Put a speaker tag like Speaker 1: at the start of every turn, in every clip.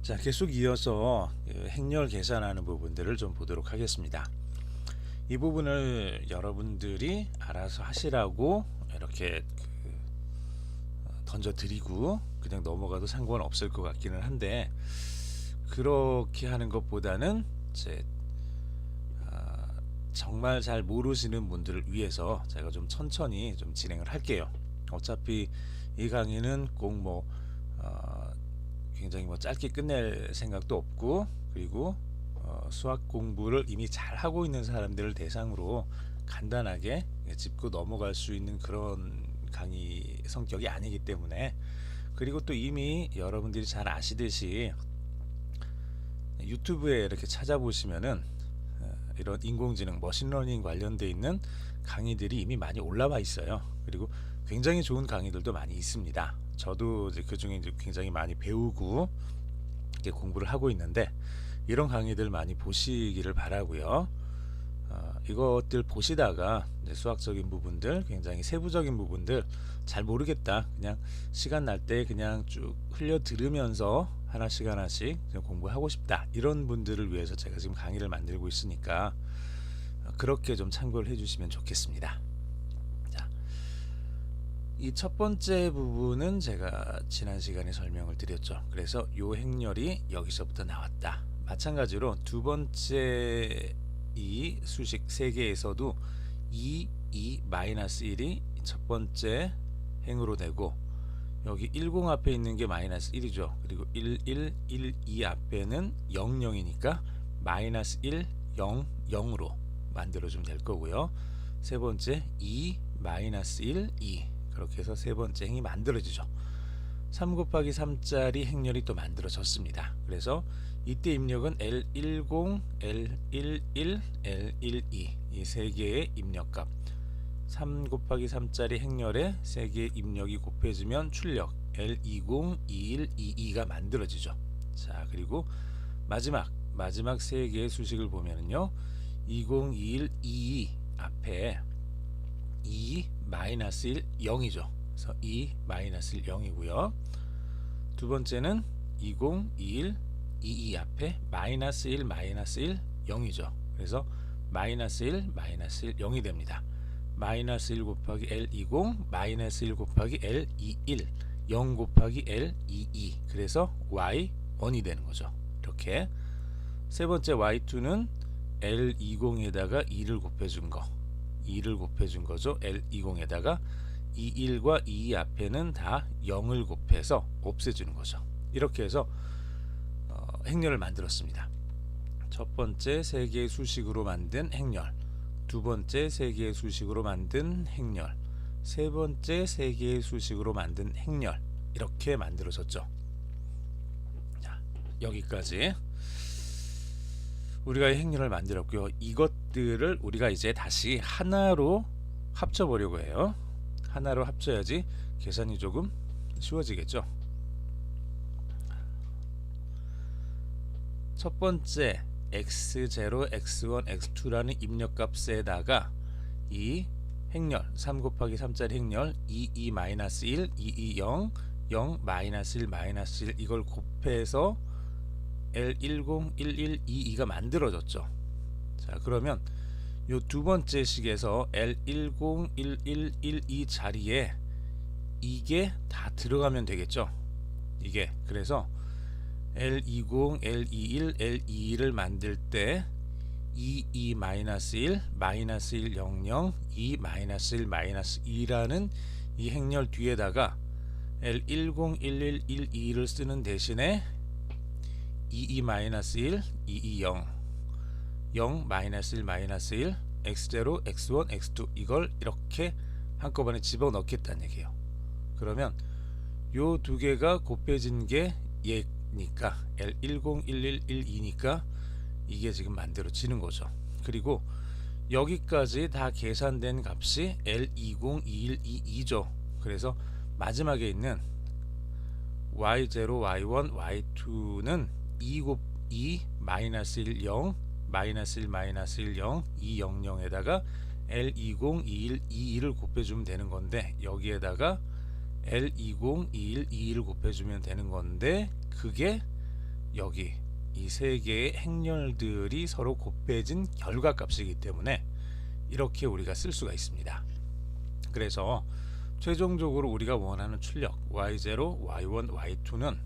Speaker 1: 자, 계속 이어서 행렬 계산하는 부분들을 좀 보도록 하겠습니다. 이 부분을 여러분들이 알아서 하시라고 이렇게 던져드리고 그냥 넘어가도 상관없을 것 같기는 한데, 그렇게 하는 것보다는 이제 정말 잘 모르시는 분들을 위해서 제가 좀 천천히 좀 진행을 할게요. 어차피 이 강의는 꼭 굉장히 짧게 끝낼 생각도 없고, 그리고 수학 공부를 이미 잘 하고 있는 사람들을 대상으로 간단하게 짚고 넘어갈 수 있는 그런 강의 성격이 아니기 때문에, 그리고 또 이미 여러분들이 잘 아시듯이 유튜브에 이렇게 찾아보시면은 이런 인공지능, 머신러닝 관련돼 있는 강의들이 이미 많이 올라와 있어요. 그리고 굉장히 좋은 강의들도 많이 있습니다. 저도 이제 그 중에 굉장히 많이 배우고 이렇게 공부를 하고 있는데, 이런 강의들 많이 보시기를 바라고요. 이것들 보시다가 이제 수학적인 부분들, 굉장히 세부적인 부분들 잘 모르겠다, 그냥 시간 날 때 그냥 쭉 흘려 들으면서 하나씩 하나씩 공부하고 싶다, 이런 분들을 위해서 제가 지금 강의를 만들고 있으니까 그렇게 좀 참고를 해주시면 좋겠습니다. 자, 이 첫 번째 부분은 제가 지난 시간에 설명을 드렸죠. 그래서 요 행렬이 여기서부터 나왔다. 마찬가지로 두 번째 이 수식 3개에서도 2-1이 첫 번째 행으로 되고, 여기 10 앞에 있는 게 마이너스 1이죠. 그리고 11, 12 앞에는 00이니까 마이너스 1, 0, 0으로 만들어주면 될 거고요. 세 번째 2, 마이너스 1, 2, 그렇게 해서 세 번째 행이 만들어지죠. 3 곱하기 3짜리 행렬이 또 만들어졌습니다. 그래서 이때 입력은 L10, L11, L12 이 세 개의 입력값, 3 곱하기 3짜리 행렬에 3개의 입력이 곱해지면 출력 L20, 21, 22가 만들어지죠. 자, 그리고 마지막 3개의 수식을 보면은요, 20, 21, 22 앞에 2, 마이너스 1, 0이죠. 그래서 2, 마이너스 1, 0이고요. 두 번째는 20, 21, 22 앞에 마이너스 1, 마이너스 1, 0이죠. 그래서 마이너스 1, 마이너스 1, 0이 됩니다. 마이너스 1 곱하기 L20, 마이너스 1 곱하기 L21, 0 곱하기 L22, 그래서 Y1이 되는 거죠. 이렇게 세 번째 Y2는 L20에다가 2를 곱해준 거, 2를 곱해준 거죠. L20에다가 21과 22 앞에는 다 0을 곱해서 없애주는 거죠. 이렇게 해서 행렬을 만들었습니다. 첫 번째 3개의 수식으로 만든 행렬, 두 번째 3개의 수식으로 만든 행렬, 세 번째 3개의 수식으로 만든 행렬, 이렇게 만들어졌죠. 자, 여기까지 우리가 행렬을 만들었고요. 이것들을 우리가 이제 다시 하나로 합쳐보려고 해요. 하나로 합쳐야지 계산이 조금 쉬워지겠죠. 첫 번째 x0, x1, x2라는 입력값에다가 이 행렬 3 곱하기 3짜리 행렬 22-1, 220, 0, 마이너스 1, 마이너스 1 이걸 곱해서 L10, 11, 22가 만들어졌죠. 자, 그러면 요 두 번째 식에서 L10, 11, 12 자리에 이게 다 들어가면 되겠죠. 이게 그래서 L20, L21, L22를 만들 때 22 마이너스 1, 마이너스 1, 00, 2 마이너스 1, 마이너스 2라는 이 행렬 뒤에다가 L10, 11, 12를 쓰는 대신에 22 마이너스 1, 220, 0 마이너스 1, 마이너스 1, x0, x1, x2 이걸 이렇게 한꺼번에 집어넣겠다는 얘기예요. 그러면 요 두 개가 곱해진 게 얘니까 L10, 11, 12니까 이게 지금 만들어지는 거죠. 그리고 여기까지 다 계산된 값이 L20, 21, 22죠. 그래서 마지막에 있는 Y0, Y1, Y2는 2 마이너스 1, 0, 마이너스 1, 마이너스 1, 0, 2, 0, 0에다가 L20, 21, 22를 곱해주면 되는 건데, 여기에다가 L20, 21, 22를 곱해주면 되는 건데, 그게 여기 이 세 개의 행렬들이 서로 곱해진 결과값이기 때문에 이렇게 우리가 쓸 수가 있습니다. 그래서 최종적으로 우리가 원하는 출력 y0, y1, y2는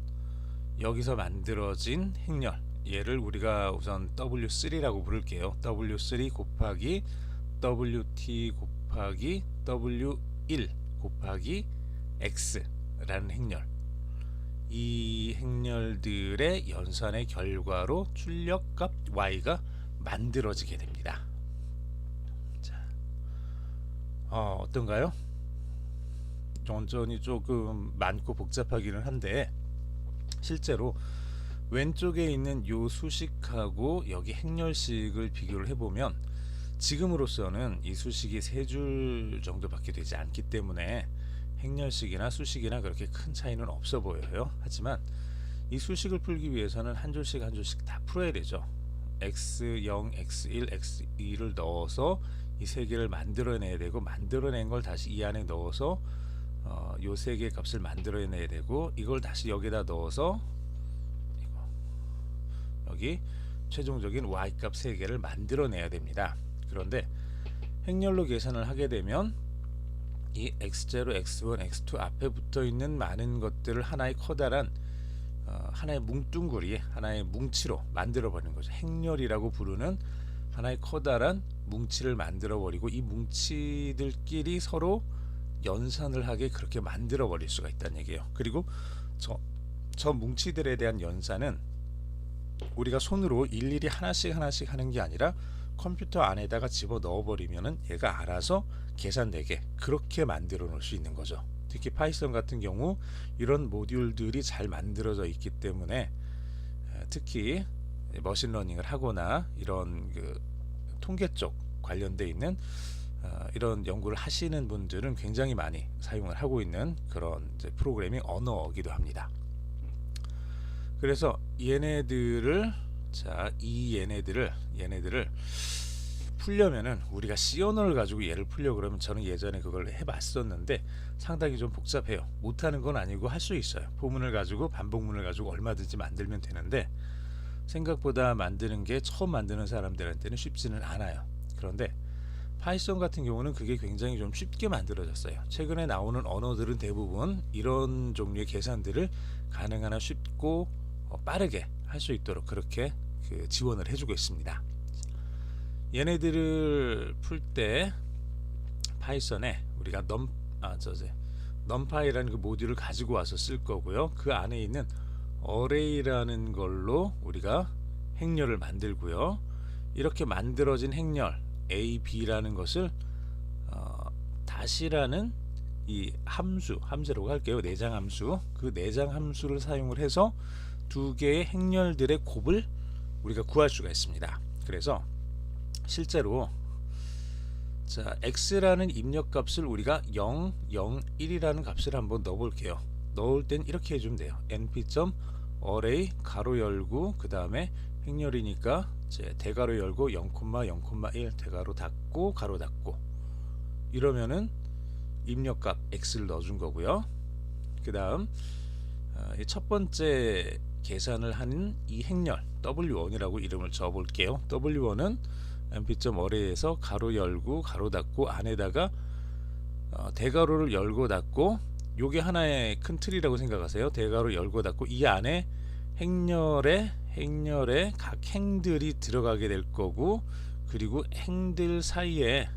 Speaker 1: 여기서 만들어진 행렬, 얘를 우리가 우선 W3라고 부를게요. W3 곱하기 WT 곱하기 W1 곱하기 X라는 행렬, 이 행렬들의 연산의 결과로 출력값 Y가 만들어지게 됩니다. 자, 어떤가요? 완전히 조금 많고 복잡하기는 한데 실제로 왼쪽에 있는 요 수식하고 여기 행렬식을 비교를 해보면 지금으로서는 이 수식이 3줄 정도밖에 되지 않기 때문에 행렬식이나 수식이나 그렇게 큰 차이는 없어 보여요. 하지만 이 수식을 풀기 위해서는 한 줄씩 한 줄씩 다 풀어야 되죠. x0, x1, x2를 넣어서 이 세 개를 만들어내야 되고, 만들어낸 걸 다시 이 안에 넣어서 요 세 개의 값을 만들어내야 되고, 이걸 다시 여기다 넣어서 여기 최종적인 y값 3개를 만들어내야 됩니다. 그런데 행렬로 계산을 하게 되면 이 x0, x1, x2 앞에 붙어있는 많은 것들을 하나의 커다란 하나의 뭉뚱그리, 하나의 뭉치로 만들어 버리는 거죠. 행렬이라고 부르는 하나의 커다란 뭉치를 만들어 버리고, 이 뭉치들끼리 서로 연산을 하게 그렇게 만들어 버릴 수가 있다는 얘기예요. 그리고 저 뭉치들에 대한 연산은 우리가 손으로 일일이 하나씩 하나씩 하는 게 아니라 컴퓨터 안에다가 집어 넣어 버리면은 얘가 알아서 계산되게 그렇게 만들어 놓을 수 있는 거죠. 특히 파이썬 같은 경우 이런 모듈들이 잘 만들어져 있기 때문에 특히 머신러닝을 하거나 이런 그 통계 쪽 관련돼 있는 이런 연구를 하시는 분들은 굉장히 많이 사용을 하고 있는 그런 이제 프로그래밍 언어이기도 합니다. 그래서 얘네들을 얘네들을 풀려면은 우리가 C 언어를 가지고 얘를 풀려 그러면 저는 예전에 그걸 해봤었는데 상당히 좀 복잡해요. 못하는 건 아니고 할 수 있어요. 포문을 가지고 반복문을 가지고 얼마든지 만들면 되는데 생각보다 만드는 게 처음 만드는 사람들한테는 쉽지는 않아요. 그런데 파이썬 같은 경우는 그게 굉장히 좀 쉽게 만들어졌어요. 최근에 나오는 언어들은 대부분 이런 종류의 계산들을 가능한 한 쉽고 빠르게 할 수 있도록 그렇게 지원을 해주고 있습니다. 얘네들을 풀 때 파이썬에 우리가 numpy라는 그 모듈을 가지고 와서 쓸 거고요. 그 안에 있는 array라는 걸로 우리가 행렬을 만들고요. 이렇게 만들어진 행렬 a, b라는 것을 다시라는 이 함수라고 할게요. 내장 함수, 그 내장 함수를 사용을 해서 두 개의 행렬들의 곱을 우리가 구할 수가 있습니다. 그래서 실제로 x라는 입력값을 우리가 0, 0, 1이라는 값을 한번 넣어 볼게요. 넣을 땐 이렇게 해주면 돼요. np.array 가로 열고 그 다음에 행렬이니까 대가로 열고 0,0,1 대가로 닫고 가로 닫고, 이러면은 입력값 x를 넣어준 거고요. 그 다음 첫 번째 계산을 하는 이 행렬 w1이라고 이름을 줘 볼게요. w1은 np.array에서 가로 열고 가로 닫고 안에다가 대가로를 열고 닫고, 요게 하나의 큰 틀이라고 생각하세요. 대가로 열고 닫고 이 안에 행렬에 각 행들이 들어가게 될 거고, 그리고 행들 사이에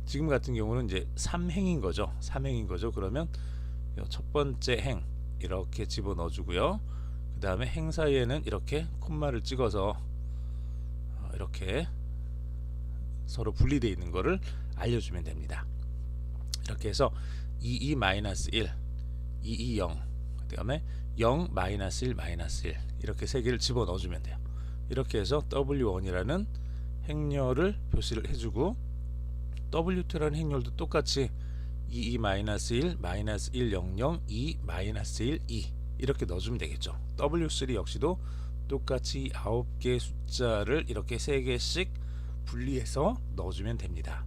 Speaker 1: 지금 같은 경우는 이제 3행인 거죠. 3행인 거죠. 그러면 첫 번째 행 이렇게 집어 넣어 주고요. 그 다음에 행 사이에는 이렇게 콤마를 찍어서 이렇게 서로 분리되어 있는 거를 알려주면 됩니다. 이렇게 해서 22-1, 220, 그 다음에 0, -1, -1 이렇게 세 개를 집어 넣어주면 돼요. 이렇게 해서 W1이라는 행렬을 표시를 해주고, W2라는 행렬도 똑같이 22-1, -100, 2, -1, 2 이렇게 넣어주면 되겠죠. W3 역시도 똑같이 9개의 숫자를 이렇게 3개씩 분리해서 넣어주면 됩니다.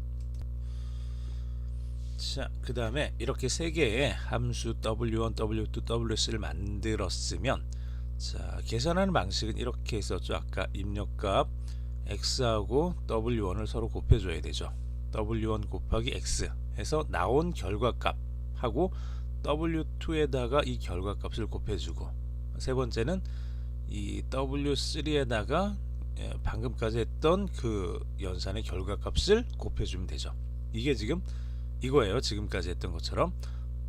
Speaker 1: 자, 그 다음에 이렇게 3개의 함수 W1, W2, W3를 만들었으면 자, 계산하는 방식은 이렇게 했었죠. 아까 입력값 x하고 w1을 서로 곱해줘야 되죠. w1 곱하기 x 해서 나온 결과값하고 w2에다가 이 결과값을 곱해주고, 세 번째는 이 w3에다가 방금까지 했던 그 연산의 결과값을 곱해주면 되죠. 이게 지금 이거예요. 지금까지 했던 것처럼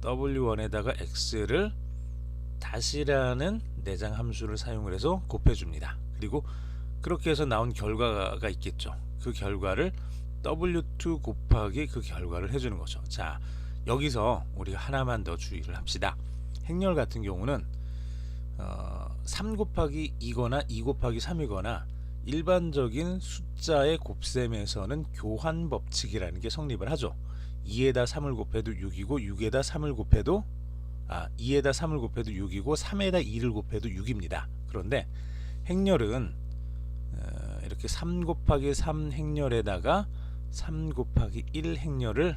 Speaker 1: w1에다가 x를 다시라는 내장 함수를 사용을 해서 곱해줍니다. 그리고 그렇게 해서 나온 결과가 있겠죠. 그 결과를 w2 곱하기 그 결과를 해주는 거죠. 자, 여기서 우리가 하나만 더 주의를 합시다. 행렬 같은 경우는 3 곱하기 2거나 2 곱하기 3이거나 일반적인 숫자의 곱셈에서는 교환 법칙이라는 게 성립을 하죠. 2에다 3을 곱해도 6이고 6에다 3을 곱해도 2에다 3을 곱해도 6이고 3에다 2를 곱해도 6입니다. 그런데 행렬은 이렇게 3 곱하기 3 행렬에다가 3 곱하기 1 행렬을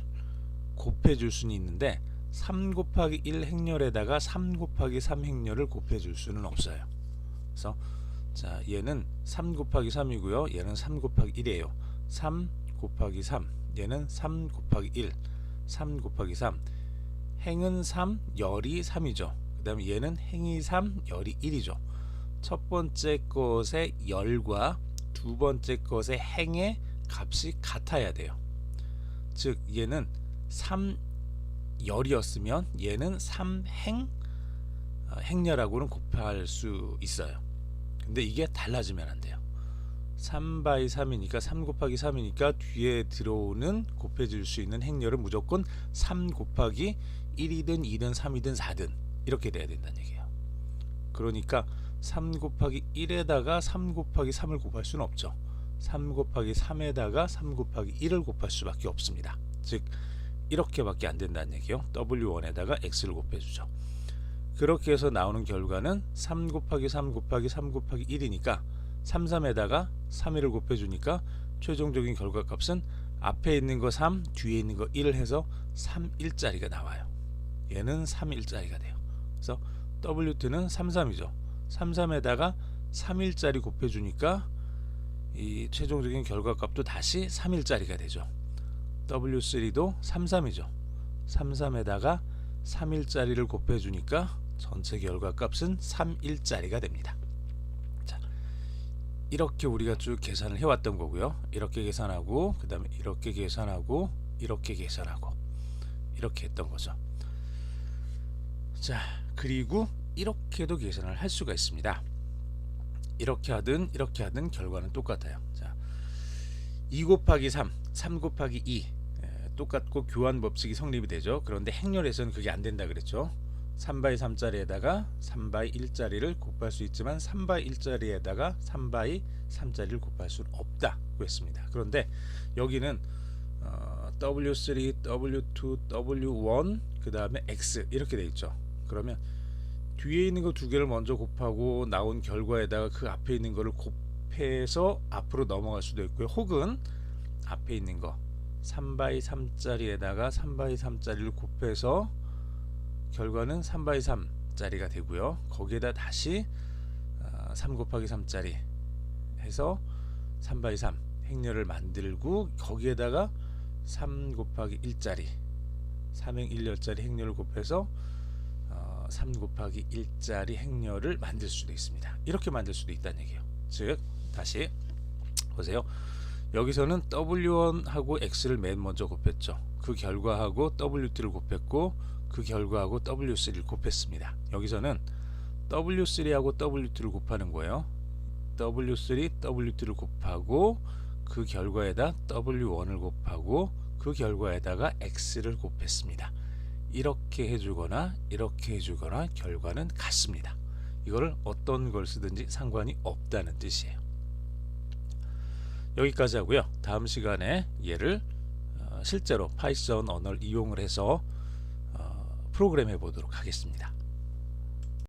Speaker 1: 곱해줄 수는 있는데 3 곱하기 1 행렬에다가 3 곱하기 3 행렬을 곱해줄 수는 없어요. 그래서 자, 얘는 3 곱하기 3이고요. 얘는 3 곱하기 1이에요. 3 곱하기 3, 얘는 3 곱하기 1, 3 곱하기 3. 행은 3, 열이 3이죠. 그 다음에 얘는 행이 3, 열이 1이죠. 첫 번째 것의 열과 두 번째 것의 행의 값이 같아야 돼요. 즉 얘는 3열이었으면 얘는 3행 행렬하고는 곱할 수 있어요. 근데 이게 달라지면 안 돼요. 3/3이니까 3 곱하기 3이니까 뒤에 들어오는 곱해질 수 있는 행렬은 무조건 3 곱하기 1이든 2든 3이든 4든 이렇게 돼야 된다는 얘기예요. 그러니까 3 곱하기 1에다가 3 곱하기 3을 곱할 수는 없죠. 3 곱하기 3에다가 3 곱하기 1을 곱할 수밖에 없습니다. 즉 이렇게밖에 안 된다는 얘기예요. w1에다가 x를 곱해주죠. 그렇게 해서 나오는 결과는 3 곱하기 3 곱하기 3 곱하기 1이니까 33에다가 3일을 곱해주니까 최종적인 결과값은 앞에 있는 거 3, 뒤에 있는 거 1을 해서 3일짜리가 나와요. 얘는 3일짜리가 돼요. 그래서 w2는 33이죠. 33에다가 3일짜리 곱해주니까 이 최종적인 결과값도 다시 3일짜리가 되죠. w3도 33이죠. 33에다가 3일짜리를 곱해주니까 전체 결과값은 3일짜리가 됩니다. 자, 이렇게 우리가 쭉 계산을 해왔던 거고요. 이렇게 계산하고 그 다음에 이렇게 계산하고 이렇게 계산하고 이렇게 했던 거죠. 자, 그리고 이렇게도 계산을 할 수가 있습니다. 이렇게 하든 이렇게 하든 결과는 똑같아요. 자, 2 곱하기 3, 3 곱하기 2 똑같고 교환 법칙이 성립이 되죠. 그런데 행렬에서는 그게 안 된다 그랬죠. 3/3짜리에다가 3/1짜리를 곱할 수 있지만 3/1짜리에다가 3/3짜리를 곱할 수는 없다고 했습니다. 그런데 여기는 W3, W2, W1 그 다음에 X 이렇게 돼 있죠. 그러면 뒤에 있는 거 두 개를 먼저 곱하고 나온 결과에다가 그 앞에 있는 거를 곱해서 앞으로 넘어갈 수도 있고요. 혹은 앞에 있는 거 3/3짜리에다가 3/3짜리를 곱해서 결과는 3/3짜리가 되고요. 거기에다 다시 3 곱하기 3짜리 해서 3/3 행렬을 만들고 거기에다가 3 곱하기 1짜리 3행 1열짜리 행렬을 곱해서 3 곱하기 1짜리 행렬을 만들 수도 있습니다. 이렇게 만들 수도 있다는 얘기예요. 즉 다시 보세요. 여기서는 W1하고 X를 맨 먼저 곱했죠. 그 결과하고 W2를 곱했고 그 결과하고 W3를 곱했습니다. 여기서는 W3하고 W2를 곱하는 거예요. W3, W2를 곱하고 그 결과에다 W1을 곱하고 그 결과에다가 X를 곱했습니다. 이렇게 해주거나 이렇게 해주거나 결과는 같습니다. 이거를 어떤 걸 쓰든지 상관이 없다는 뜻이에요. 여기까지 하고요. 다음 시간에 얘를 실제로 파이썬 언어를 이용을 해서 프로그램 해 보도록 하겠습니다.